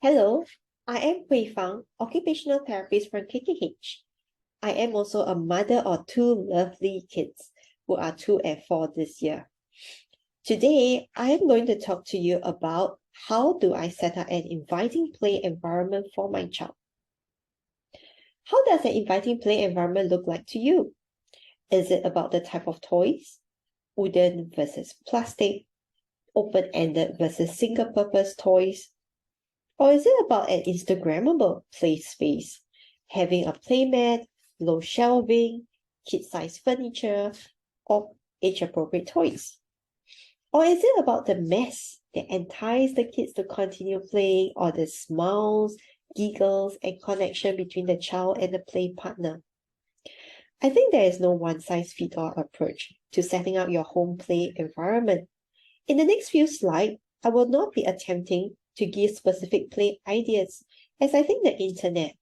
Hello, I am Hui Fang, Occupational Therapist from KKH. I am also a mother of two lovely kids who are 2 and 4 this year. Today, I am going to talk to you about how do I set up an inviting play environment for my child. How does an inviting play environment look like to you? Is it about the type of toys? Wooden versus plastic? Open-ended versus single-purpose toys? Or is it about an Instagrammable play space, having a playmat, low shelving, kid-sized furniture, or age-appropriate toys? Or is it about the mess that entices the kids to continue playing, or the smiles, giggles, and connection between the child and the play partner? I think there is no one-size-fits-all approach to setting up your home play environment. In the next few slides, I will not be attempting to give specific play ideas, as I think the internet,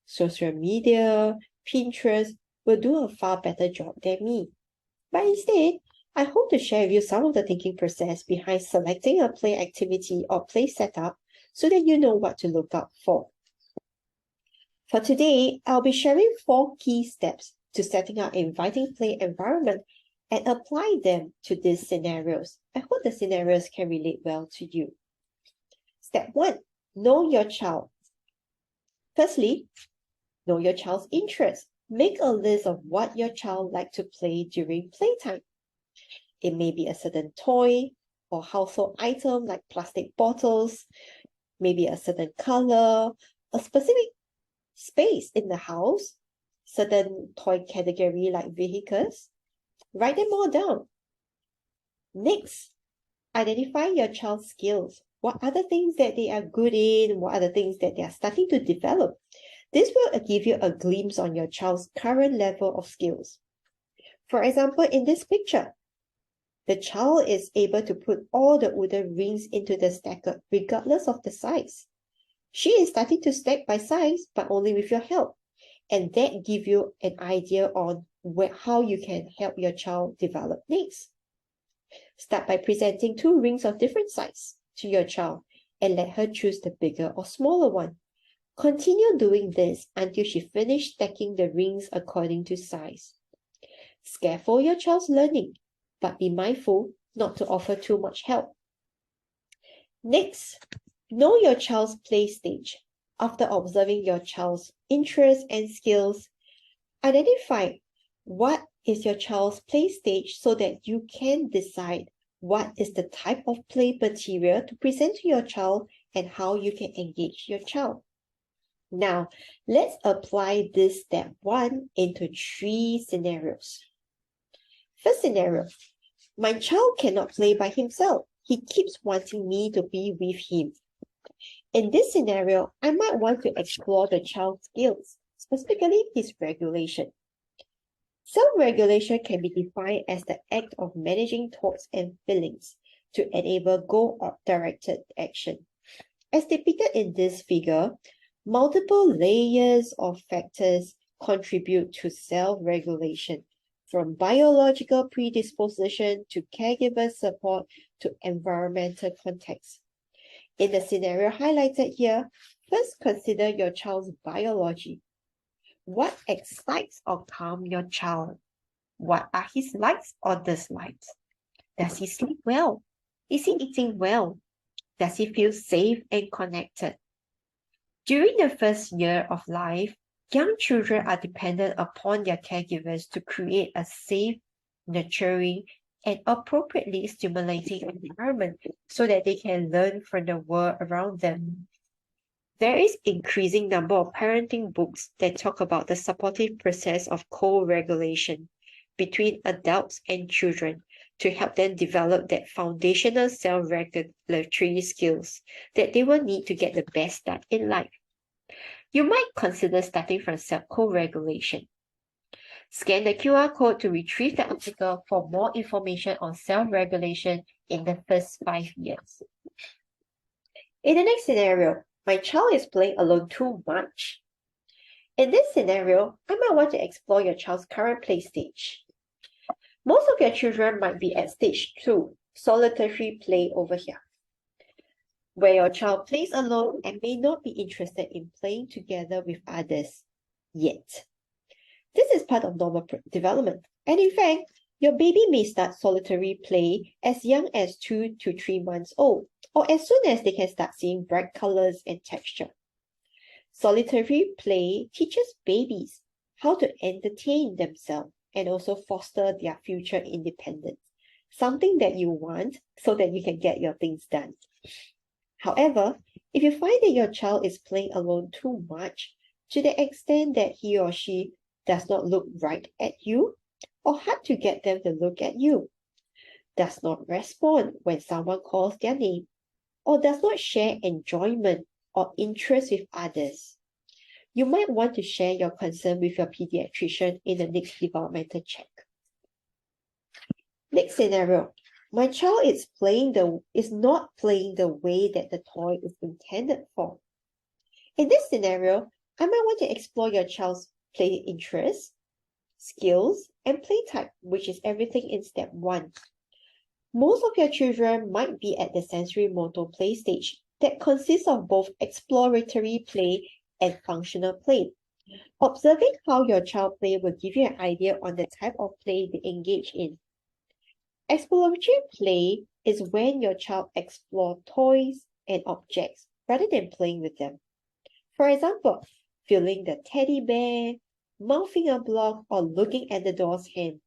social media, Pinterest will do a far better job than me. But instead, I hope to share with you some of the thinking process behind selecting a play activity or play setup so that you know what to look out for. For today, I'll be sharing 4 key steps to setting up an inviting play environment and apply them to these scenarios. I hope the scenarios can relate well to you. Step 1, know your child. Firstly, know your child's interests. Make a list of what your child likes to play during playtime. It may be a certain toy or household item like plastic bottles, maybe a certain color, a specific space in the house, certain toy category like vehicles. Write them all down. Next, identify your child's skills. What are the things that they are good in? What are the things that they are starting to develop? This will give you a glimpse on your child's current level of skills. For example, in this picture, the child is able to put all the wooden rings into the stacker regardless of the size. She is starting to stack by size, but only with your help. And that gives you an idea on how you can help your child develop next. Start by presenting 2 rings of different size to your child and let her choose the bigger or smaller one. Continue doing this until she finishes stacking the rings according to size. Scaffold your child's learning, but be mindful not to offer too much help. Next, know your child's play stage. After observing your child's interests and skills, identify what is your child's play stage so that you can decide what is the type of play material to present to your child and how you can engage your child. Now, let's apply this step 1 into 3 scenarios. First scenario, my child cannot play by himself. He keeps wanting me to be with him. In this scenario, I might want to explore the child's skills, specifically his regulation. Self-regulation can be defined as the act of managing thoughts and feelings to enable goal-directed action. As depicted in this figure, multiple layers of factors contribute to self-regulation, from biological predisposition to caregiver support to environmental context. In the scenario highlighted here, first consider your child's biology. What excites or calms your child? What are his likes or dislikes? Does he sleep well? Is he eating well? Does he feel safe and connected? During the first year of life, young children are dependent upon their caregivers to create a safe, nurturing, and appropriately stimulating environment so that they can learn from the world around them. There is increasing number of parenting books that talk about the supportive process of co-regulation between adults and children to help them develop that foundational self-regulatory skills that they will need to get the best start in life. You might consider starting from co-regulation. Scan the QR code to retrieve the article for more information on self-regulation in the first 5 years. In the next scenario, my child is playing alone too much. In this scenario, I might want to explore your child's current play stage. Most of your children might be at stage 2, solitary play over here. where your child plays alone and may not be interested in playing together with others yet. This is part of normal development, and in fact, your baby may start solitary play as young as 2 to 3 months old, or as soon as they can start seeing bright colors and texture. Solitary play teaches babies how to entertain themselves and also foster their future independence, something that you want so that you can get your things done. However, if you find that your child is playing alone too much, to the extent that he or she does not look right at you, or hard to get them to look at you, does not respond when someone calls their name, or does not share enjoyment or interest with others, you might want to share your concern with your pediatrician in the next developmental check. Next scenario. My child is not playing the way that the toy is intended for. In this scenario, I might want to explore your child's play interests, skills, and play type, which is everything in step 1. Most of your children might be at the sensory motor play stage that consists of both exploratory play and functional play. Observing how your child play will give you an idea on the type of play they engage in. Exploratory play is when your child explores toys and objects rather than playing with them. For example, feeling the teddy bear, mouthing a block, or looking at the doll's hand.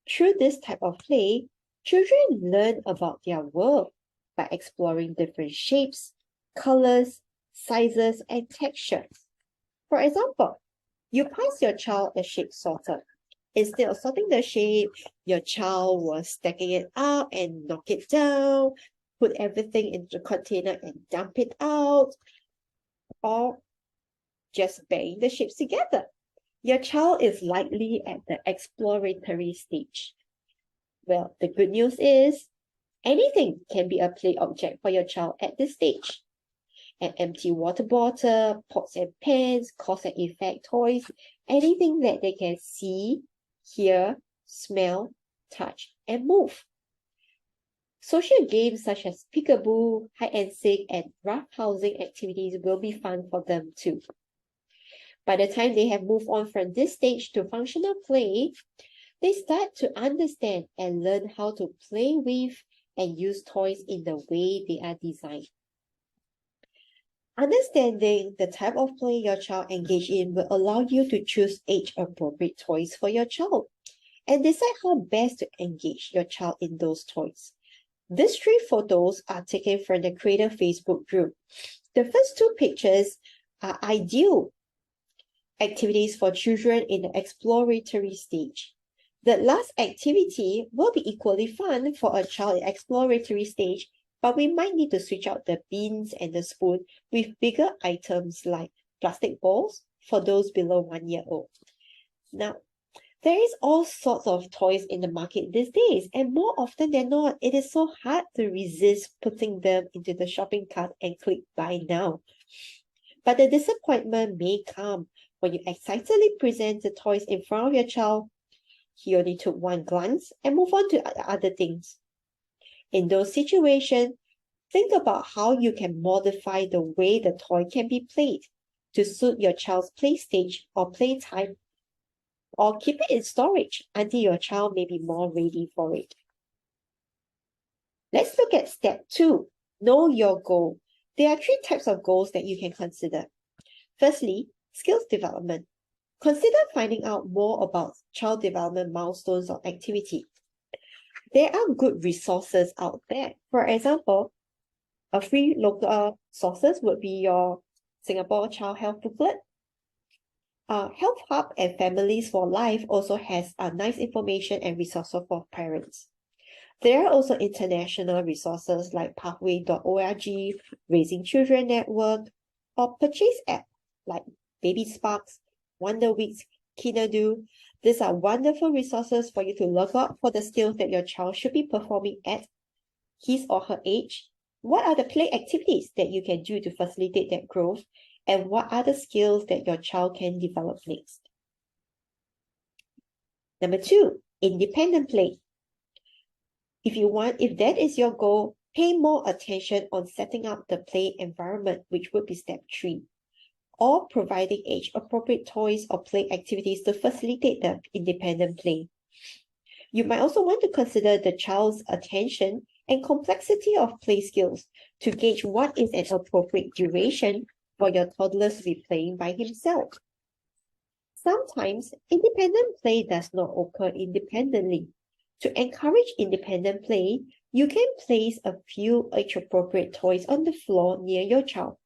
Through this type of play, children learn about their world by exploring different shapes, colors, sizes, and textures. For example, you pass your child a shape sorter. Instead of sorting the shape, your child was stacking it up and knock it down, put everything into the container and dump it out, or just bang the shapes together. Your child is likely at the exploratory stage. Well, the good news is anything can be a play object for your child at this stage. An empty water bottle, pots and pans, cause and effect toys, anything that they can see, hear, smell, touch, and move. Social games such as peekaboo, hide and seek, and roughhousing activities will be fun for them too. By the time they have moved on from this stage to functional play, they start to understand and learn how to play with and use toys in the way they are designed. Understanding the type of play your child engages in will allow you to choose age-appropriate toys for your child and decide how best to engage your child in those toys. These 3 photos are taken from the CRADLE Facebook group. The first 2 pictures are ideal activities for children in the exploratory stage. The last activity will be equally fun for a child in exploratory stage, but we might need to switch out the beans and the spoon with bigger items like plastic balls for those below 1 year old. Now, there is all sorts of toys in the market these days, and more often than not, it is so hard to resist putting them into the shopping cart and click buy now. But the disappointment may come when you excitedly present the toys in front of your child. He only took 1 glance and moved on to other things. In those situations, think about how you can modify the way the toy can be played to suit your child's play stage or play time, or keep it in storage until your child may be more ready for it. Let's look at step 2, know your goal. There are 3 types of goals that you can consider. Firstly, skills development. Consider finding out more about child development milestones or activity. There are good resources out there. For example, a free local sources would be your Singapore Child Health Booklet. Health Hub and Families for Life also has nice information and resources for parents. There are also international resources like pathway.org, Raising Children Network, or purchase app like Baby Sparks, Wonder Weeks, Kinadu. These are wonderful resources for you to look up for the skills that your child should be performing at his or her age. What are the play activities that you can do to facilitate that growth? And what are the skills that your child can develop next? Number 2, independent play. If that is your goal, Pay more attention on setting up the play environment, which would be step 3, or providing age-appropriate toys or play activities to facilitate the independent play. You might also want to consider the child's attention and complexity of play skills to gauge what is an appropriate duration for your toddler to be playing by himself. Sometimes, independent play does not occur independently. To encourage independent play, you can place a few age-appropriate toys on the floor near your child.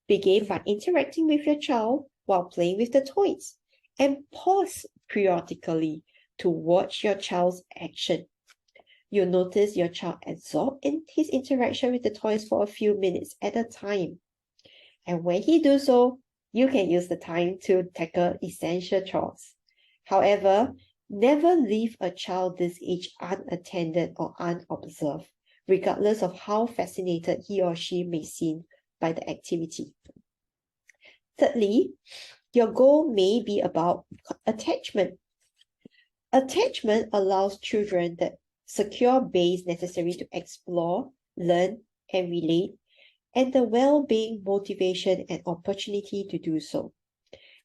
Begin by interacting with your child while playing with the toys, and pause periodically to watch your child's action. You'll notice your child absorbed in his interaction with the toys for a few minutes at a time. And when he does so, you can use the time to tackle essential chores. However, never leave a child this age unattended or unobserved, regardless of how fascinated he or she may seem by the activity. Thirdly, your goal may be about attachment. Attachment allows children the secure base necessary to explore, learn, and relate, and the well-being, motivation, and opportunity to do so.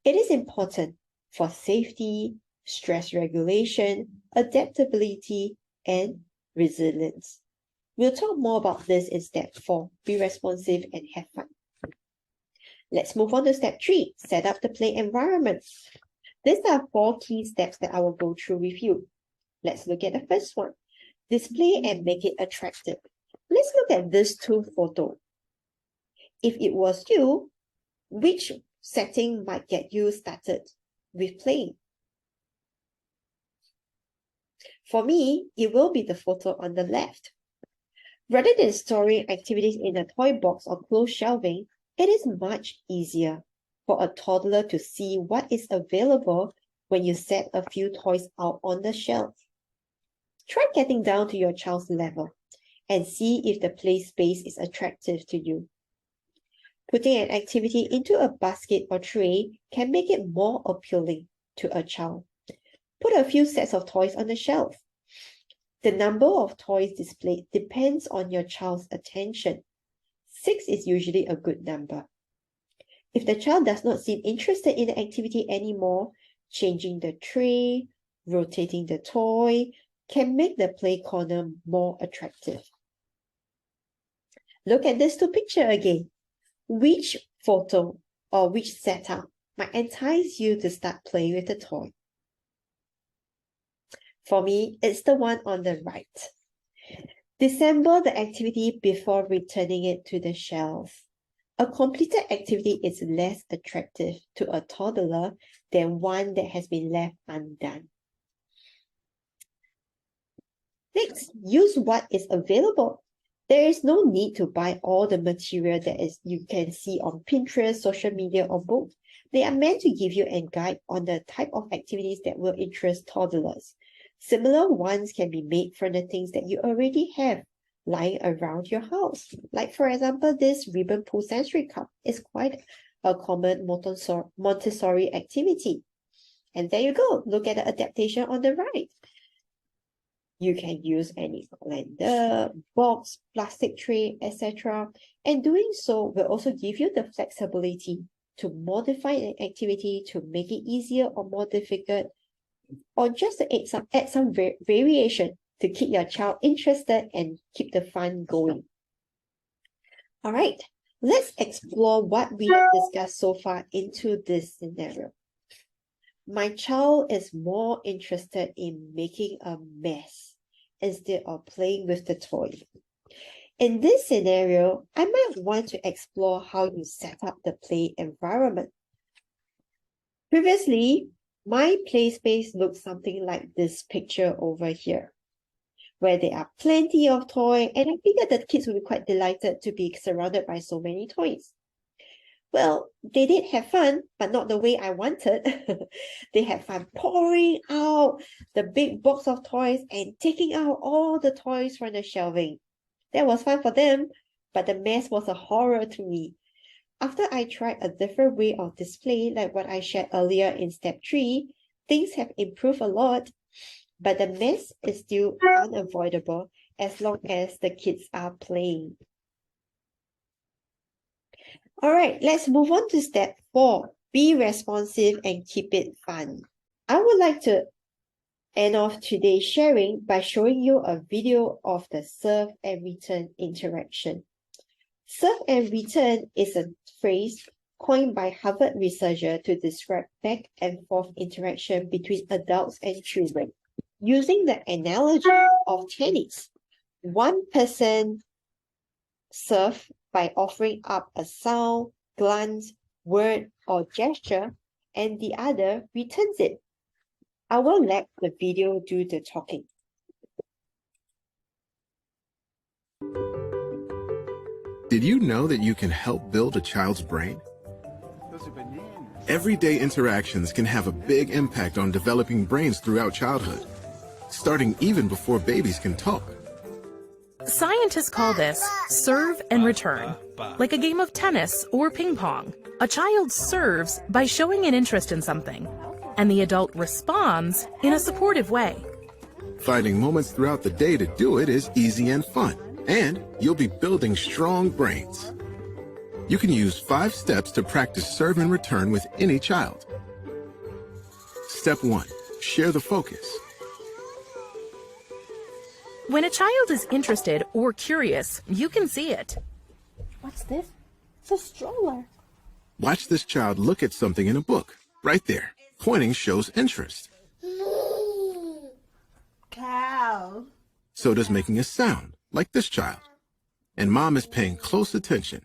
It is important for safety, stress regulation, adaptability, and resilience. We'll talk more about this in step 4, be responsive and have fun. Let's move on to step 3, set up the play environment. These are 4 key steps that I will go through with you. Let's look at the first one. Display and make it attractive. Let's look at these 2 photos. If it was you, which setting might get you started with playing? For me, it will be the photo on the left. Rather than storing activities in a toy box or closed shelving, it is much easier for a toddler to see what is available when you set a few toys out on the shelf. Try getting down to your child's level and see if the play space is attractive to you. Putting an activity into a basket or tray can make it more appealing to a child. Put a few sets of toys on the shelf. The number of toys displayed depends on your child's attention. 6 is usually a good number. If the child does not seem interested in the activity anymore, changing the tray, rotating the toy can make the play corner more attractive. Look at these 2 pictures again. Which photo or which setup might entice you to start playing with the toy? For me, it's the one on the right. Disassemble the activity before returning it to the shelf. A completed activity is less attractive to a toddler than one that has been left undone. Next, use what is available. There is no need to buy all the material that you can see on Pinterest, social media, or books. They are meant to give you a guide on the type of activities that will interest toddlers. Similar ones can be made from the things that you already have lying around your house. Like, for example, this ribbon pull sensory cup is quite a common Montessori activity. And there you go. Look at the adaptation on the right. You can use any blender, box, plastic tray, etc. And doing so will also give you the flexibility to modify an activity to make it easier or more difficult, or just to add some variation to keep your child interested and keep the fun going. All right, let's explore what we have discussed so far into this scenario. My child is more interested in making a mess instead of playing with the toy. In this scenario, I might want to explore how you set up the play environment. Previously, my play space looked something like this picture over here, where there are plenty of toys, and I figured the kids would be quite delighted to be surrounded by so many toys. Well, they did have fun, but not the way I wanted. They had fun pouring out the big box of toys and taking out all the toys from the shelving. That was fun for them, but the mess was a horror to me. After I tried a different way of display, like what I shared earlier in step 3, things have improved a lot, but the mess is still unavoidable as long as the kids are playing. All right, let's move on to step 4. Be responsive and keep it fun. I would like to end off today's sharing by showing you a video of the serve and return interaction. Serve and return is a phrase coined by Harvard researcher to describe back and forth interaction between adults and children. Using the analogy of tennis, one person serves by offering up a sound, glance, word, or gesture, and the other returns it. I will let the video do the talking. Did you know that you can help build a child's brain? Those are bananas. Everyday interactions can have a big impact on developing brains throughout childhood, starting even before babies can talk. Scientists call this serve and return, like a game of tennis or ping pong. A child serves by showing an interest in something, and the adult responds in a supportive way. Finding moments throughout the day to do it is easy and fun, and you'll be building strong brains. You can use 5 steps to practice serve and return with any child. Step 1. Share the focus. When a child is interested or curious, you can see it. What's this? It's a stroller. Watch this child look at something in a book. Right there. Pointing shows interest. Cow. So does making a sound, like this child. And mom is paying close attention.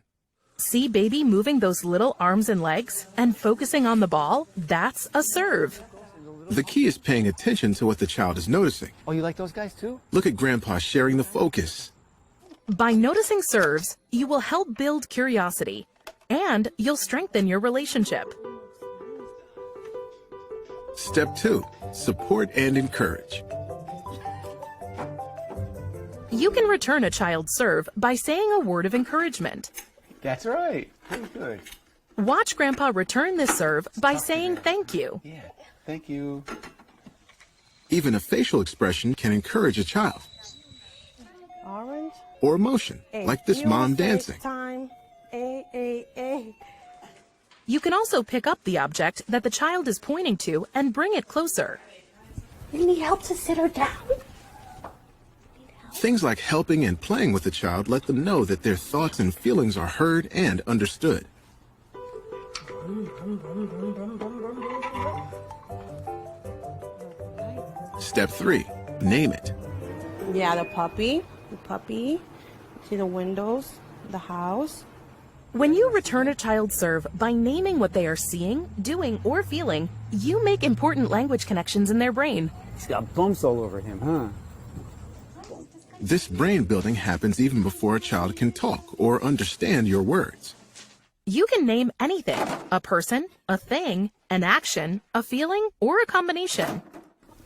See baby moving those little arms and legs and focusing on the ball? That's a serve. The key is paying attention to what the child is noticing. Oh, you like those guys too? Look at Grandpa sharing the focus. By noticing serves, you will help build curiosity, and you'll strengthen your relationship. Step 2. Support and encourage. You can return a child's serve by saying a word of encouragement. That's right. Very good. Watch Grandpa return this serve by saying thank you. Yeah. Thank you. Even a facial expression can encourage a child. Orange. Or emotion, like this mom dancing. Time. You can also pick up the object that the child is pointing to and bring it closer. You need help to sit her down? Things like helping and playing with the child let them know that their thoughts and feelings are heard and understood. Step 3. Name it. Yeah, the puppy. See the windows, the house. When you return a child's serve by naming what they are seeing, doing, or feeling, you make important language connections in their brain. He's got bumps all over him, huh? This brain building happens even before a child can talk or understand your words. You can name anything: a person, a thing, an action, a feeling, or a combination.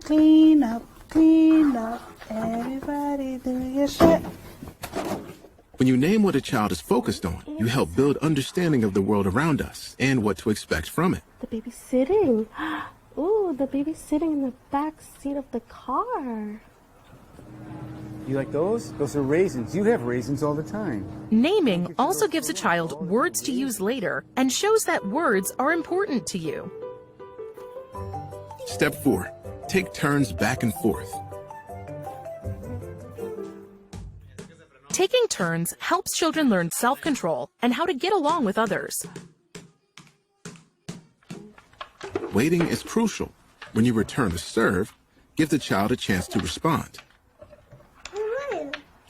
Clean up, everybody do your shit. When you name what a child is focused on, you help build understanding of the world around us and what to expect from it. The baby's sitting. Ooh, the baby's sitting in the back seat of the car. You like those? Those are raisins. You have raisins all the time. Naming also gives a child words to use later and shows that words are important to you. Step 4. Take turns back and forth. Taking turns helps children learn self-control and how to get along with others. Waiting is crucial. When you return a serve, give the child a chance to respond.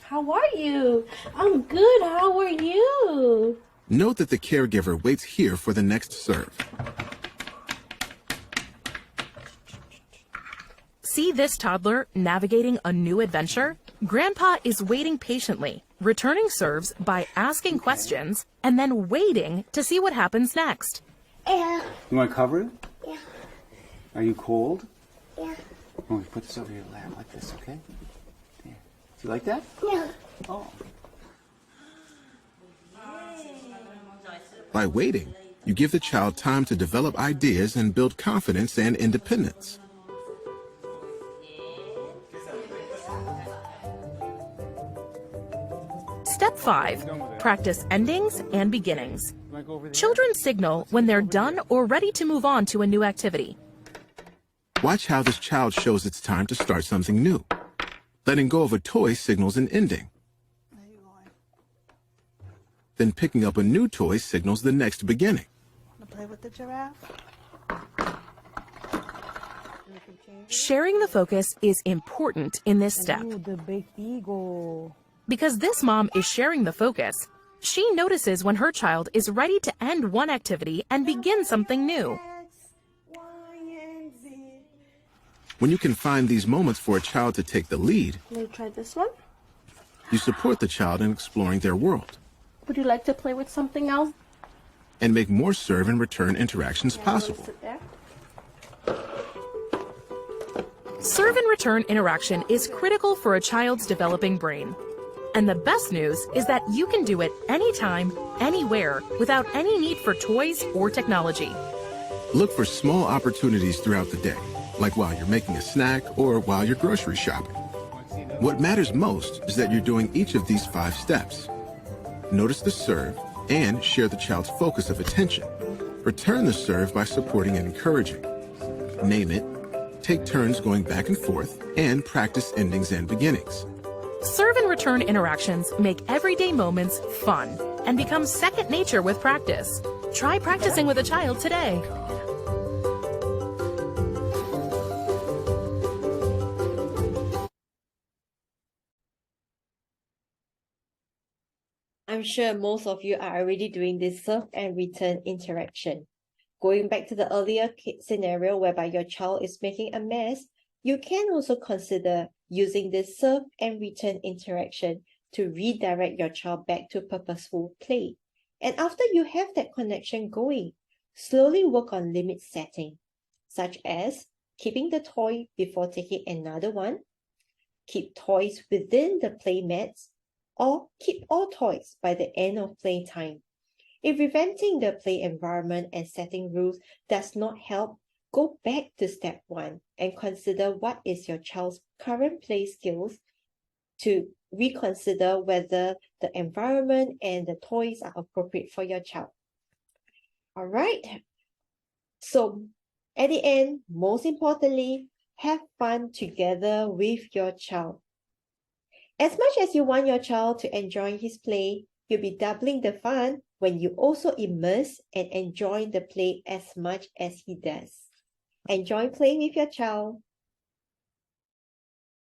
How are you? I'm good. How are you? Note that the caregiver waits here for the next serve. See this toddler navigating a new adventure? Grandpa is waiting patiently, returning serves by asking questions and then waiting to see what happens next. Yeah. You want to cover it? Yeah. Are you cold? Yeah. Oh, we put this over your lap like this, okay? Yeah. Do you like that? Yeah. Oh. By waiting, you give the child time to develop ideas and build confidence and independence. 5. Practice endings and beginnings. Like over there? Children signal when they're done or ready to move on to a new activity. Watch how this child shows it's time to start something new. Letting go of a toy signals an ending. Then picking up a new toy signals the next beginning. Want to play with the giraffe? Sharing the focus is important in this step. Ooh, the big eagle. Because this mom is sharing the focus, she notices when her child is ready to end one activity and begin something new. When you can find these moments for a child to take the lead, Let me try this one. you support the child in exploring their world Would you like to play with something else? and make more serve and return interactions possible. Sit there. Serve and return interaction is critical for a child's developing brain. And the best news is that you can do it anytime, anywhere, without any need for toys or technology. Look for small opportunities throughout the day, like while you're making a snack or while you're grocery shopping. What matters most is that you're doing each of these 5 steps. Notice the serve and share the child's focus of attention. Return the serve by supporting and encouraging. Name it, take turns going back and forth, and practice endings and beginnings. Serve and return interactions make everyday moments fun and become second nature with practice. Try practicing with a child today. I'm sure most of you are already doing this serve and return interaction. Going back to the earlier scenario whereby your child is making a mess, you can also consider using this serve and return interaction to redirect your child back to purposeful play. And after you have that connection going, slowly work on limit setting, such as keeping the toy before taking another one, keep toys within the play mats, or keep all toys by the end of playtime. If revamping the play environment and setting rules does not help, go back to step 1 and consider what is your child's current play skills to reconsider whether the environment and the toys are appropriate for your child. All right. So at the end, most importantly, have fun together with your child. As much as you want your child to enjoy his play, you'll be doubling the fun when you also immerse and enjoy the play as much as he does. Enjoy playing with your child.